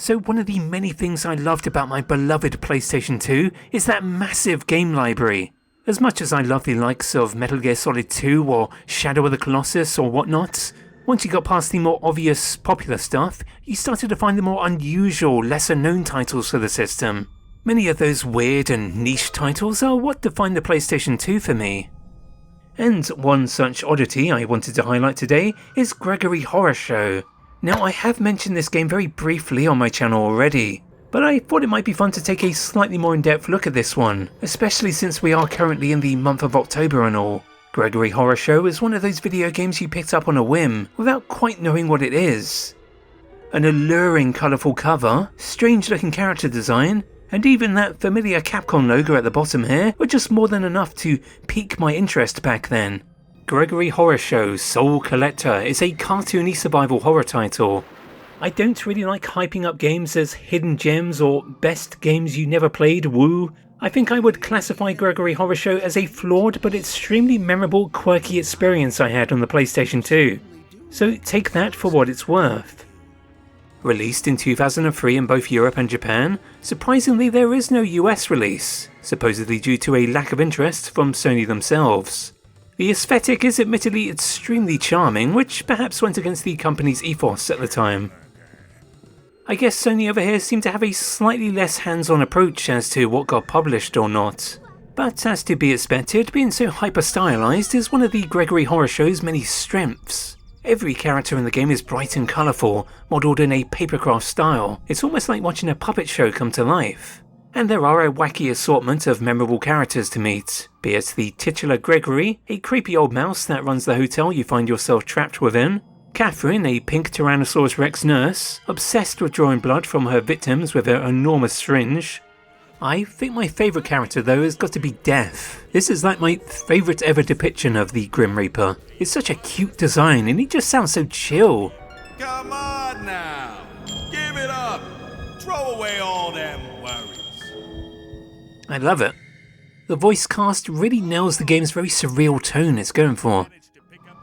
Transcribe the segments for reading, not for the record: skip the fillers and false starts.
So one of the many things I loved about my beloved PlayStation 2 is that massive game library. As much as I love the likes of Metal Gear Solid 2 or Shadow of the Colossus or whatnot, once you got past the more obvious popular stuff, you started to find the more unusual, lesser known titles for the system. Many of those weird and niche titles are what define the PlayStation 2 for me. And one such oddity I wanted to highlight today is Gregory Horror Show. Now, I have mentioned this game very briefly on my channel already, but I thought it might be fun to take a slightly more in-depth look at this one, especially since we are currently in the month of October and all. Gregory Horror Show is one of those video games you picked up on a whim, without quite knowing what it is. An alluring colourful cover, strange looking character design, and even that familiar Capcom logo at the bottom here were just more than enough to pique my interest back then. Gregory Horror Show Soul Collector is a cartoony survival horror title. I don't really like hyping up games as hidden gems or best games you never played, woo. I think I would classify Gregory Horror Show as a flawed but extremely memorable, quirky experience I had on the PlayStation 2. So take that for what it's worth. Released in 2003 in both Europe and Japan, surprisingly there is no US release, supposedly due to a lack of interest from Sony themselves. The aesthetic is admittedly extremely charming, which perhaps went against the company's ethos at the time. I guess Sony over here seemed to have a slightly less hands-on approach as to what got published or not. But as to be expected, being so hyper-stylized is one of the Gregory Horror Show's many strengths. Every character in the game is bright and colourful, modelled in a papercraft style. It's almost like watching a puppet show come to life. And there are a wacky assortment of memorable characters to meet, be it the titular Gregory, a creepy old mouse that runs the hotel you find yourself trapped within, Catherine, a pink Tyrannosaurus Rex nurse, obsessed with drawing blood from her victims with her enormous syringe. I think my favourite character though has got to be Death. This is like my favourite ever depiction of the Grim Reaper. It's such a cute design and he just sounds so chill. Come on now, give it up, throw away all them worries. I love it. The voice cast really nails the game's very surreal tone it's going for.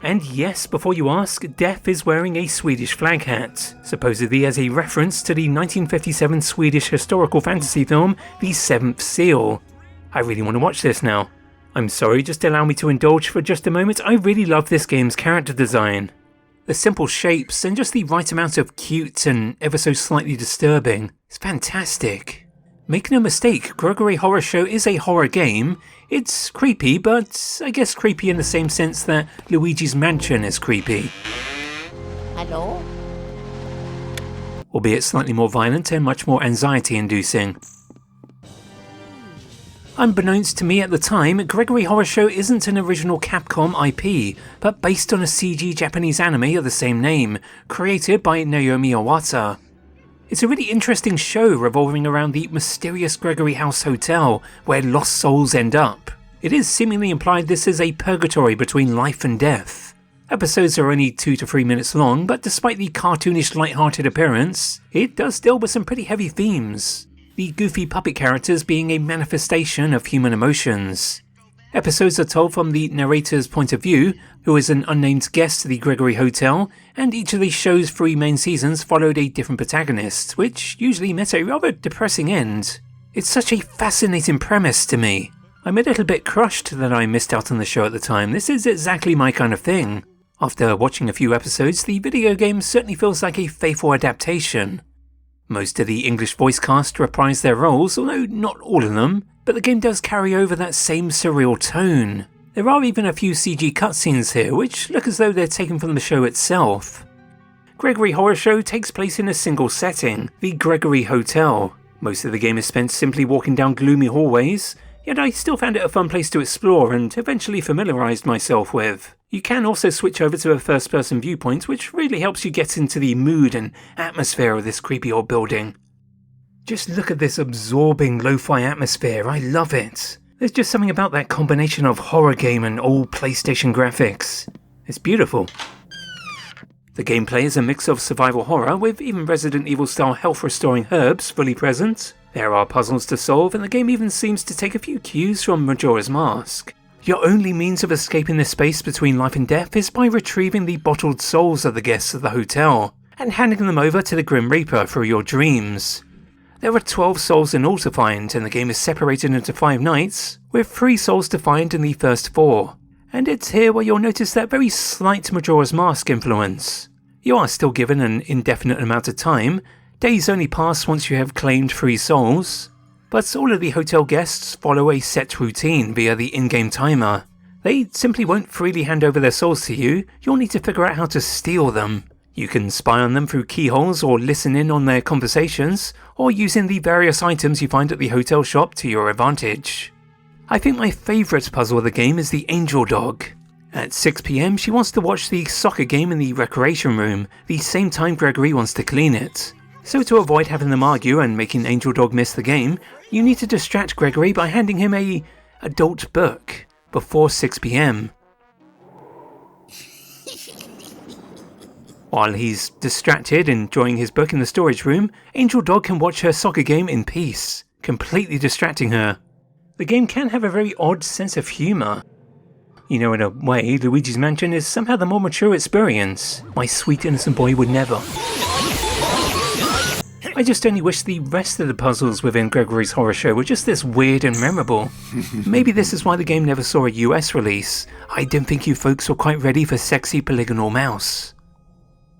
And yes, before you ask, Death is wearing a Swedish flag hat, supposedly as a reference to the 1957 Swedish historical fantasy film The Seventh Seal. I really want to watch this now. I'm sorry, just allow me to indulge for just a moment. I really love this game's character design. The simple shapes and just the right amount of cute and ever so slightly disturbing. It's fantastic. Make no mistake, Gregory Horror Show is a horror game. It's creepy, but I guess creepy in the same sense that Luigi's Mansion is creepy. Hello? Albeit slightly more violent and much more anxiety-inducing. Unbeknownst to me at the time, Gregory Horror Show isn't an original Capcom IP, but based on a CG Japanese anime of the same name, created by Naomi Owata. It's a really interesting show revolving around the mysterious Gregory House Hotel, where lost souls end up. It is seemingly implied this is a purgatory between life and death. Episodes are only 2 to 3 minutes long, but despite the cartoonish light-hearted appearance, it does deal with some pretty heavy themes. The goofy puppet characters being a manifestation of human emotions. Episodes are told from the narrator's point of view, who is an unnamed guest to the Gregory Hotel, and each of these show's 3 main seasons followed a different protagonist, which usually met a rather depressing end. It's such a fascinating premise to me. I'm a little bit crushed that I missed out on the show at the time. This is exactly my kind of thing. After watching a few episodes, the video game certainly feels like a faithful adaptation. Most of the English voice cast reprise their roles, although not all of them, but the game does carry over that same surreal tone. There are even a few CG cutscenes here, which look as though they're taken from the show itself. Gregory Horror Show takes place in a single setting, the Gregory Hotel. Most of the game is spent simply walking down gloomy hallways, yet I still found it a fun place to explore and eventually familiarised myself with. You can also switch over to a first-person viewpoint, which really helps you get into the mood and atmosphere of this creepy old building. Just look at this absorbing lo-fi atmosphere, I love it. There's just something about that combination of horror game and old PlayStation graphics. It's beautiful. The gameplay is a mix of survival horror with even Resident Evil style health restoring herbs fully present. There are puzzles to solve and the game even seems to take a few cues from Majora's Mask. Your only means of escaping this space between life and death is by retrieving the bottled souls of the guests of the hotel, and handing them over to the Grim Reaper through your dreams. There are 12 souls in all to find, and the game is separated into 5 nights, with 3 souls to find in the first 4. And it's here where you'll notice that very slight Majora's Mask influence. You are still given an indefinite amount of time. Days only pass once you have claimed 3 souls. But all of the hotel guests follow a set routine via the in-game timer. They simply won't freely hand over their souls to you. You'll need to figure out how to steal them. You can spy on them through keyholes or listen in on their conversations, or using the various items you find at the hotel shop to your advantage. I think my favourite puzzle of the game is the Angel Dog. At 6 PM she wants to watch the soccer game in the recreation room, the same time Gregory wants to clean it. So to avoid having them argue and making Angel Dog miss the game, you need to distract Gregory by handing him a adult book before 6 PM. While he's distracted enjoying his book in the storage room, Angel Dog can watch her soccer game in peace, completely distracting her. The game can have a very odd sense of humour. You know, in a way, Luigi's Mansion is somehow the more mature experience. My sweet innocent boy would never. I just only wish the rest of the puzzles within Gregory's Horror Show were just this weird and memorable. Maybe this is why the game never saw a US release. I don't think you folks were quite ready for sexy polygonal mouse.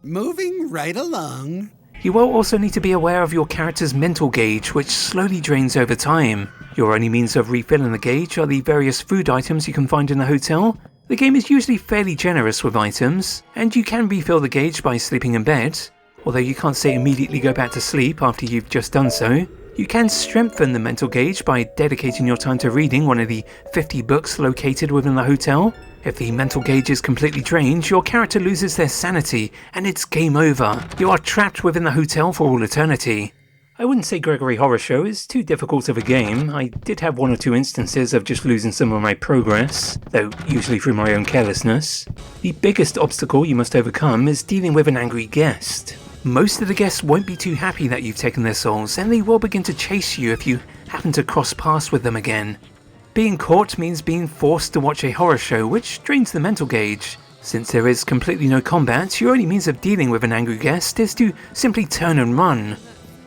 Moving right along. You will also need to be aware of your character's mental gauge, which slowly drains over time. Your only means of refilling the gauge are the various food items you can find in the hotel. The game is usually fairly generous with items, and you can refill the gauge by sleeping in bed. Although you can't say immediately go back to sleep after you've just done so. You can strengthen the mental gauge by dedicating your time to reading one of the 50 books located within the hotel. If the mental gauge is completely drained, your character loses their sanity, and it's game over. You are trapped within the hotel for all eternity. I wouldn't say Gregory Horror Show is too difficult of a game. I did have 1 or 2 instances of just losing some of my progress, though usually through my own carelessness. The biggest obstacle you must overcome is dealing with an angry guest. Most of the guests won't be too happy that you've taken their souls, and they will begin to chase you if you happen to cross paths with them again. Being caught means being forced to watch a horror show, which drains the mental gauge. Since there is completely no combat, your only means of dealing with an angry guest is to simply turn and run.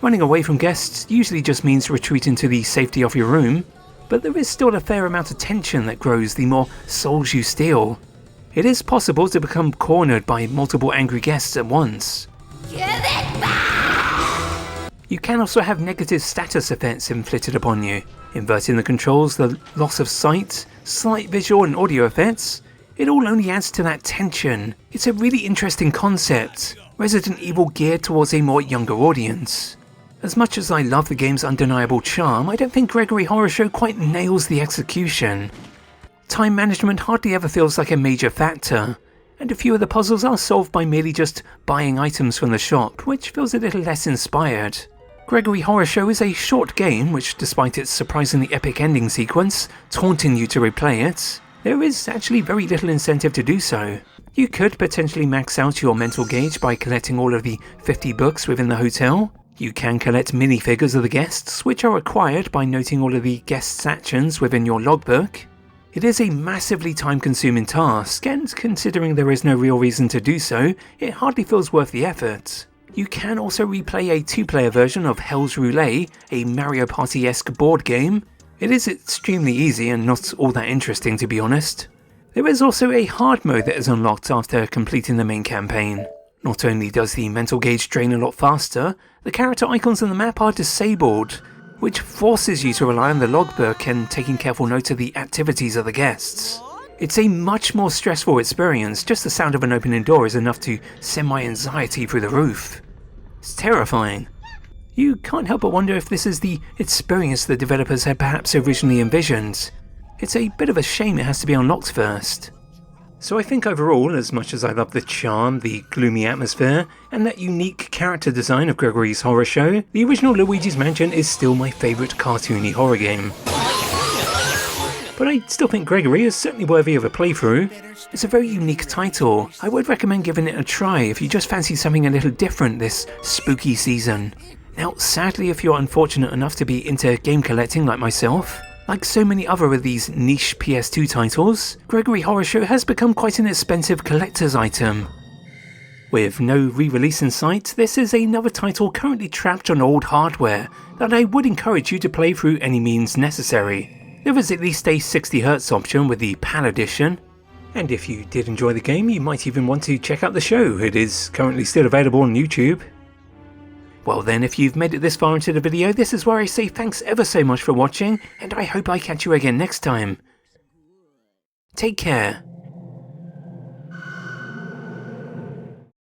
Running away from guests usually just means retreating to the safety of your room, but there is still a fair amount of tension that grows the more souls you steal. It is possible to become cornered by multiple angry guests at once. Give it back! You can also have negative status effects inflicted upon you. Inverting the controls, the loss of sight, slight visual and audio effects, it all only adds to that tension. It's a really interesting concept, Resident Evil geared towards a more younger audience. As much as I love the game's undeniable charm, I don't think Gregory Horror Show quite nails the execution. Time management hardly ever feels like a major factor, and a few of the puzzles are solved by merely just buying items from the shop, which feels a little less inspired. Gregory Horror Show is a short game which, despite its surprisingly epic ending sequence, taunting you to replay it, there is actually very little incentive to do so. You could potentially max out your mental gauge by collecting all of the 50 books within the hotel. You can collect minifigures of the guests, which are acquired by noting all of the guests' actions within your logbook. It is a massively time-consuming task, and considering there is no real reason to do so, it hardly feels worth the effort. You can also replay a 2-player version of Hell's Roulette, a Mario Party-esque board game. It is extremely easy and not all that interesting, to be honest. There is also a hard mode that is unlocked after completing the main campaign. Not only does the mental gauge drain a lot faster, the character icons on the map are disabled, which forces you to rely on the logbook and taking careful note of the activities of the guests. It's a much more stressful experience. Just the sound of an opening door is enough to send my anxiety through the roof. It's terrifying. You can't help but wonder if this is the experience the developers had perhaps originally envisioned. It's a bit of a shame it has to be unlocked first. So I think overall, as much as I love the charm, the gloomy atmosphere, and that unique character design of Gregory's Horror Show, the original Luigi's Mansion is still my favourite cartoony horror game. But I still think Gregory is certainly worthy of a playthrough. It's a very unique title. I would recommend giving it a try if you just fancy something a little different this spooky season. Now, sadly, if you're unfortunate enough to be into game collecting like myself, like so many other of these niche PS2 titles, Gregory Horror Show has become quite an expensive collector's item. With no re-release in sight, this is another title currently trapped on old hardware that I would encourage you to play through any means necessary. There is at least a 60Hz option with the PAL edition, and if you did enjoy the game, you might even want to check out the show. It is currently still available on YouTube. Well then, if you've made it this far into the video, this is where I say thanks ever so much for watching, and I hope I catch you again next time. Take care.